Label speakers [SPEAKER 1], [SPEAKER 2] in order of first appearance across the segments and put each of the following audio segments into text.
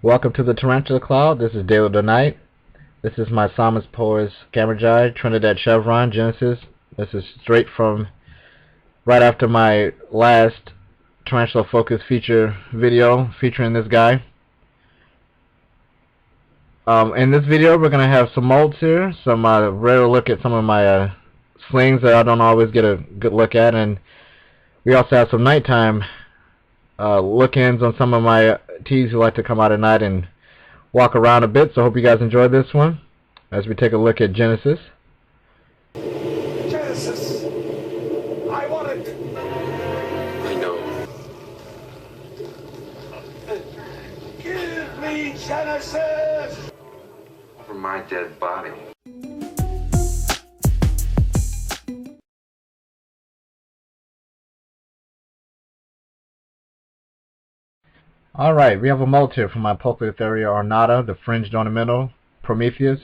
[SPEAKER 1] Welcome to the Tarantula Cloud. This is Daily Night. This is my Samus Pores Camerjai, Trinidad Chevron, Genesis. This is straight from right after my last Tarantula Focus feature video featuring this guy. In this video we're going to have some molds here, some rare look at some of my slings that I don't always get a good look at, and we also have some nighttime look-ins on some of my tees who like to come out at night and walk around a bit. So I hope you guys enjoyed this one as we take a look at Genesis.
[SPEAKER 2] Genesis! I want it!
[SPEAKER 3] I know.
[SPEAKER 2] Give me Genesis!
[SPEAKER 3] For my dead body.
[SPEAKER 1] Alright, we have a mold here from my Polytheria Ornata, the fringed ornamental Prometheus.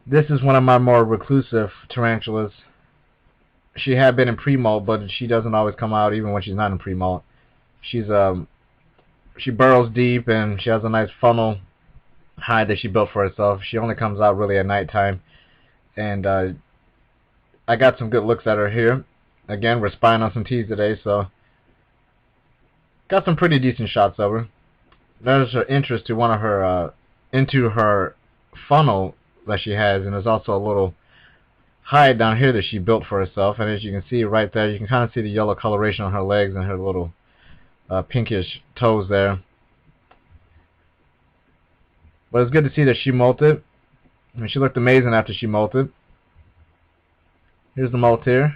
[SPEAKER 1] This is one of my more reclusive tarantulas. She had been in pre-molt, but she doesn't always come out even when she's not in pre-molt. She burrows deep, and she has a nice funnel hide that she built for herself. She only comes out really at nighttime, and I got some good looks at her here. Again, we're spying on some tees today, so got some pretty decent shots of her. There's her entrance to one of her into her funnel that she has, and there's also a little hide down here that she built for herself. And as you can see right there, you can kind of see the yellow coloration on her legs and her little pinkish toes there. But it's good to see that she molted. I mean, she looked amazing after she molted. Here's the molt here.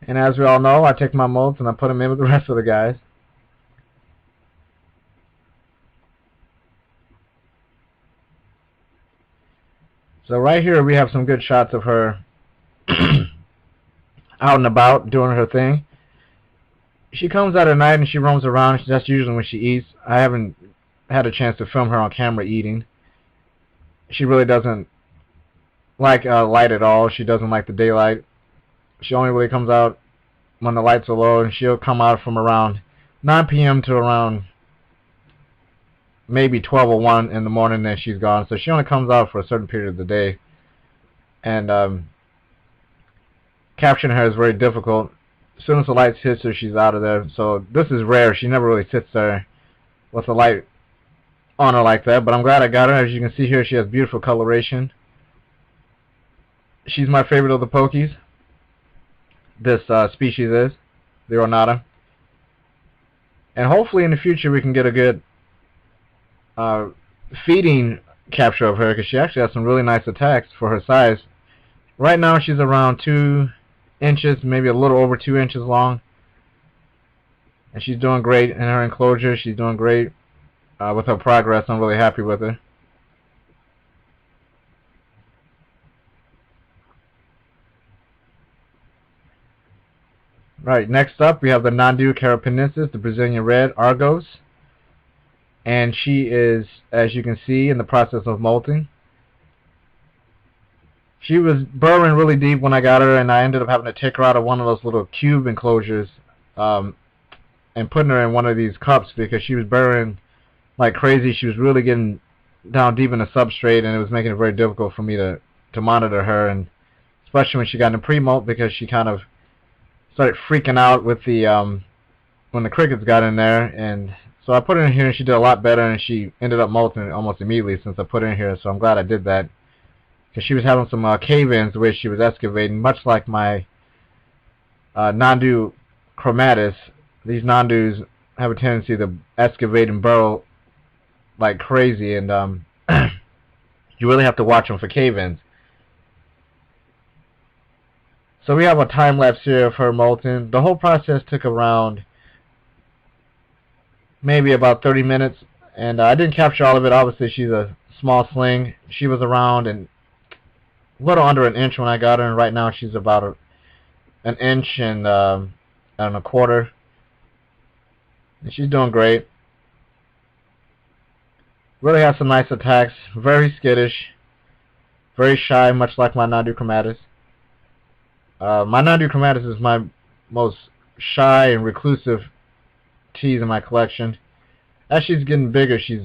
[SPEAKER 1] And as we all know, I take my molds and I put them in with the rest of the guys. So right here we have some good shots of her out and about doing her thing. She comes out at night and she roams around. That's usually when she eats. I haven't had a chance to film her on camera eating. She really doesn't like light at all. She doesn't like the daylight. She only really comes out when the lights are low, and she'll come out from around 9 p.m. to around maybe 12 or 1 in the morning, then she's gone. So she only comes out for a certain period of the day. And capturing her is very difficult. As soon as the lights hit her, she's out of there. So this is rare. She never really sits there with the light on her like that. But I'm glad I got her. As you can see here, she has beautiful coloration. She's my favorite of the Pokies. This species is the Ornata, and hopefully in the future we can get a good feeding capture of her, because she actually has some really nice attacks for her size. Right now she's around 2 inches, maybe a little over 2 inches long, and she's doing great in her enclosure. She's doing great with her progress. I'm really happy with her. Right, next up we have the Nandu carapenensis, the Brazilian red Argos, and she is, as you can see, in the process of molting. She was burrowing really deep when I got her, and I ended up having to take her out of one of those little cube enclosures and putting her in one of these cups, because she was burrowing like crazy. She was really getting down deep in the substrate, and it was making it very difficult for me to monitor her, and especially when she got into pre-molt, because she kind of started freaking out with the when the crickets got in there. And so I put her in here, and she did a lot better, and she ended up molting almost immediately since I put her in here. So I'm glad I did that, because she was having some cave-ins the way she was excavating, much like my Nandu chromatus. These Nandus have a tendency to excavate and burrow like crazy, and you really have to watch them for cave-ins. So we have a time lapse here of her molting. The whole process took around maybe about 30 minutes, and I didn't capture all of it. Obviously she's a small sling. She was around a little under an inch when I got her, and right now she's about an inch and a quarter, and she's doing great. Really has some nice attacks. Very skittish, very shy, much like my Nandu chromatus. My non-chromatus is my most shy and reclusive teas in my collection. As she's getting bigger, she's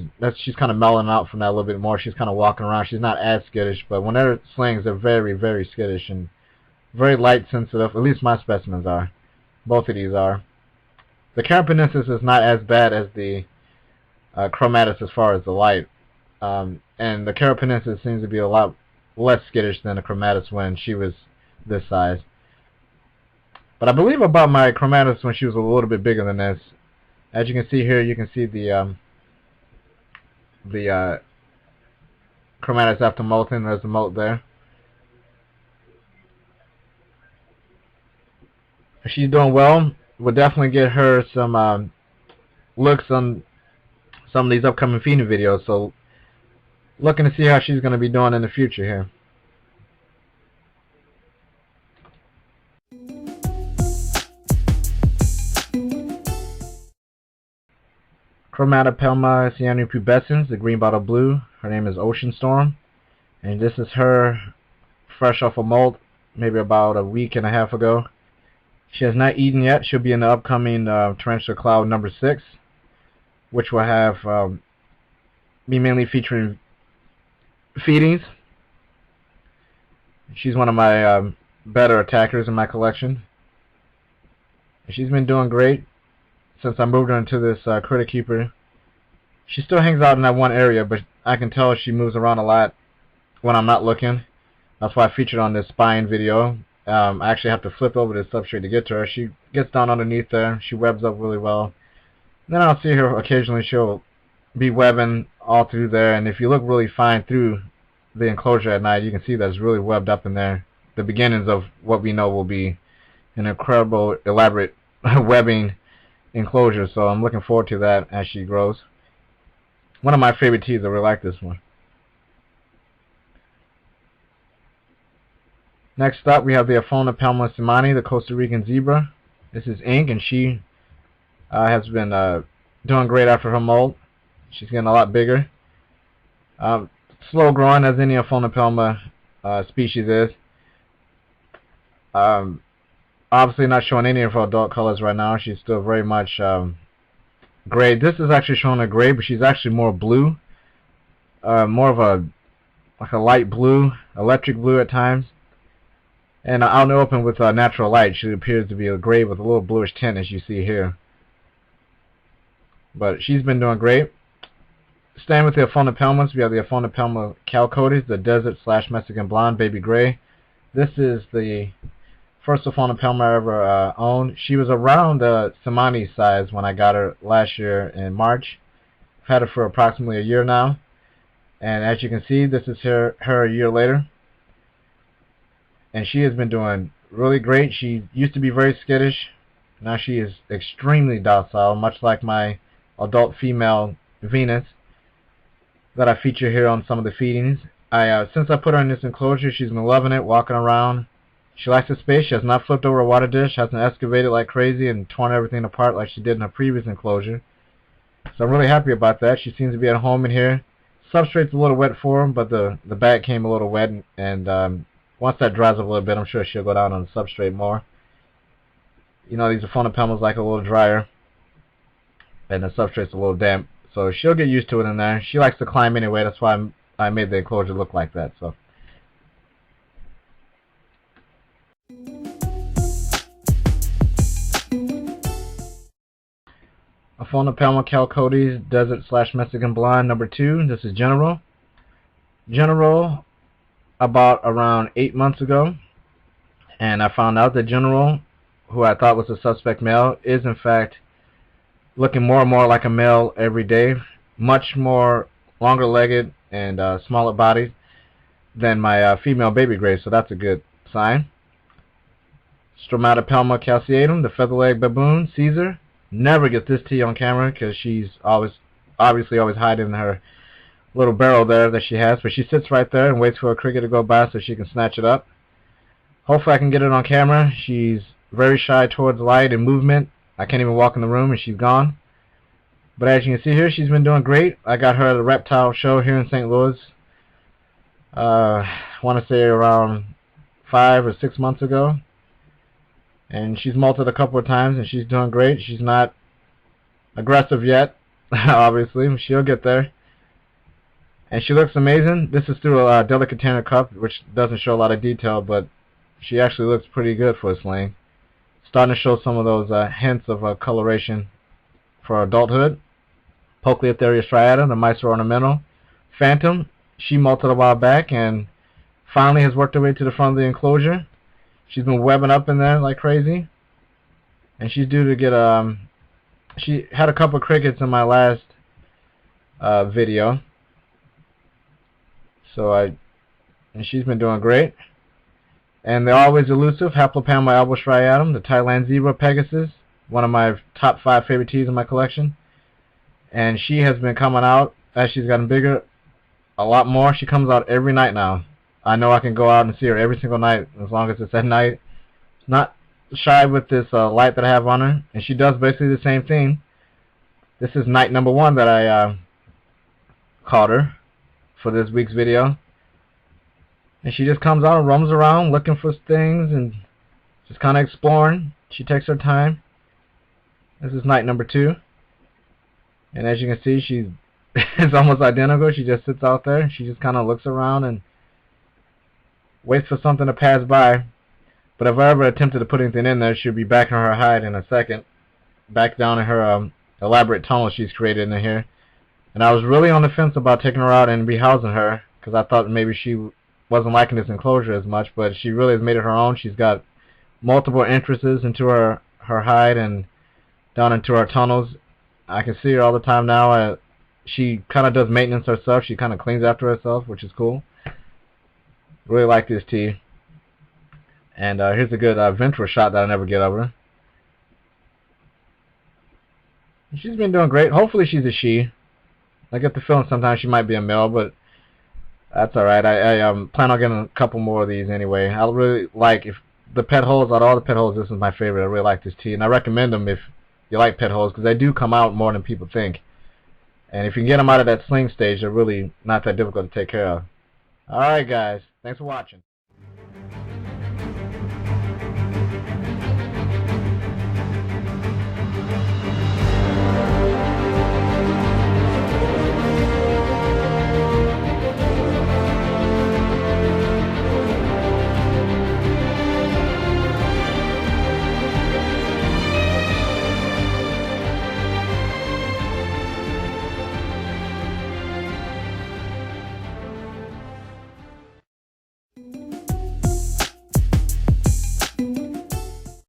[SPEAKER 1] kind of mellowing out from that a little bit more. She's kind of walking around. She's not as skittish, but when they're slings, they're very, very skittish and very light sensitive. At least my specimens are. Both of these are. The carapacensis is not as bad as the chromatus as far as the light, and the carapacensis seems to be a lot less skittish than the chromatus when she was this size. But I believe I bought my chromatus when she was a little bit bigger than this. As you can see here, you can see the chromatus after molting. There's the molt there. She's doing well. We'll definitely get her some looks on some of these upcoming feeding videos. So looking to see how she's going to be doing in the future here. Ornata Seemanni pubescens, the green bottle blue. Her name is Ocean Storm, and this is her fresh off a molt, maybe about a week and a half ago. She has not eaten yet. She'll be in the upcoming Tarantula Cloud number 6, which will have be mainly featuring feedings. She's one of my better attackers in my collection. She's been doing great since I moved her into this critter keeper. She still hangs out in that one area, but I can tell she moves around a lot when I'm not looking. That's why I featured on this spying video. I actually have to flip over this substrate to get to her. She gets down underneath there. She webs up really well. And then I'll see her occasionally. She'll be webbing all through there, and if you look really fine through the enclosure at night, you can see that it's really webbed up in there. The beginnings of what we know will be an incredible, elaborate webbing enclosure, so I'm looking forward to that as she grows. One of my favorite teas. I really like this one. Next up, we have the Aphonopelma Seemanni, the Costa Rican zebra. This is Ink, and she has been doing great after her molt. She's getting a lot bigger. Slow growing, as any Aphonopelma species is. Obviously not showing any of her adult colors right now. She's still very much gray. This is actually showing a gray, but she's actually more blue. More of a light blue, electric blue at times. And out in the open with natural light, she appears to be a gray with a little bluish tint, as you see here. But she's been doing great. Staying with the Aphonopelmas, we have the Aphonopelma Chalcodes, the Desert/Mexican Blonde Baby Gray. This is the first Aphonopelma I ever owned. She was around the Seemanni size when I got her last year in March. I've had her for approximately a year now. And as you can see, this is her a year later. And she has been doing really great. She used to be very skittish. Now she is extremely docile, much like my adult female Venus that I feature here on some of the feedings. Since I put her in this enclosure, she's been loving it, walking around. She likes the space. She has not flipped over a water dish, hasn't excavated like crazy and torn everything apart like she did in her previous enclosure. So I'm really happy about that. She seems to be at home in here. Substrate's a little wet for her, but the bag came a little wet, and once that dries up a little bit, I'm sure she'll go down on the substrate more. You know, these Aphonopelmas like a little drier, and the substrate's a little damp, so she'll get used to it in there. She likes to climb anyway. That's why I made the enclosure look like that. So. Aphonopelma Chalcodes, Desert/Mexican Blonde, number 2. This is General. General, about around 8 months ago, and I found out that General, who I thought was a suspect male, is in fact looking more and more like a male every day. Much more longer-legged and smaller bodied than my female baby gray, so that's a good sign. Ornata Striata, the featherleg baboon, Caesar. Never get this tea on camera because she's obviously always hiding in her little barrel there that she has, but she sits right there and waits for a cricket to go by so she can snatch it up. Hopefully I can get it on camera. She's very shy towards light and movement. I can't even walk in the room and she's gone. But as you can see here, she's been doing great. I got her at a reptile show here in St. Louis. I want to say around 5 or 6 months ago. And she's molted a couple of times, and she's doing great. She's not aggressive yet, obviously. She'll get there. And she looks amazing. This is through a delicate tanner cup, which doesn't show a lot of detail, but she actually looks pretty good for a sling. Starting to show some of those hints of coloration for adulthood. Albostriatum striata, the mice are ornamental. Phantom, she molted a while back and finally has worked her way to the front of the enclosure. She's been webbing up in there like crazy. And she's due to get she had a couple of crickets in my last video. And she's been doing great. And they're always elusive. Aphonopelma Albostriatum, the Thailand zebra Pegasus, one of my top 5 favorite teas in my collection. And she has been coming out as she's gotten bigger a lot more. She comes out every night now. I know I can go out and see her every single night as long as it's at night. Not shy with this light that I have on her, and she does basically the same thing. This is night number 1 that I caught her for this week's video. And she just comes out and roams around looking for things and just kind of exploring. She takes her time. This is night number 2. And as you can see, she's it's almost identical. She just sits out there. She just kind of looks around and waits for something to pass by. But if I ever attempted to put anything in there, she'll be back in her hide in a second. Back down in her elaborate tunnel she's created in here. And I was really on the fence about taking her out and rehousing her, because I thought maybe she wasn't liking this enclosure as much, but she really has made it her own. She's got multiple entrances into her hide and down into her tunnels. I can see her all the time now. She kind of does maintenance herself. She kind of cleans after herself, which is cool. Really like this tea. And here's a good ventral shot that I never get of her. She's been doing great. Hopefully she's a she. I get the feeling sometimes she might be a male, but that's alright. I plan on getting a couple more of these anyway. I really like, if the pet holes, out of all the pet holes, this is my favorite. I really like this tea, and I recommend them if you like pet holes, because they do come out more than people think. And if you can get them out of that sling stage, they're really not that difficult to take care of. Alright guys, thanks for watching.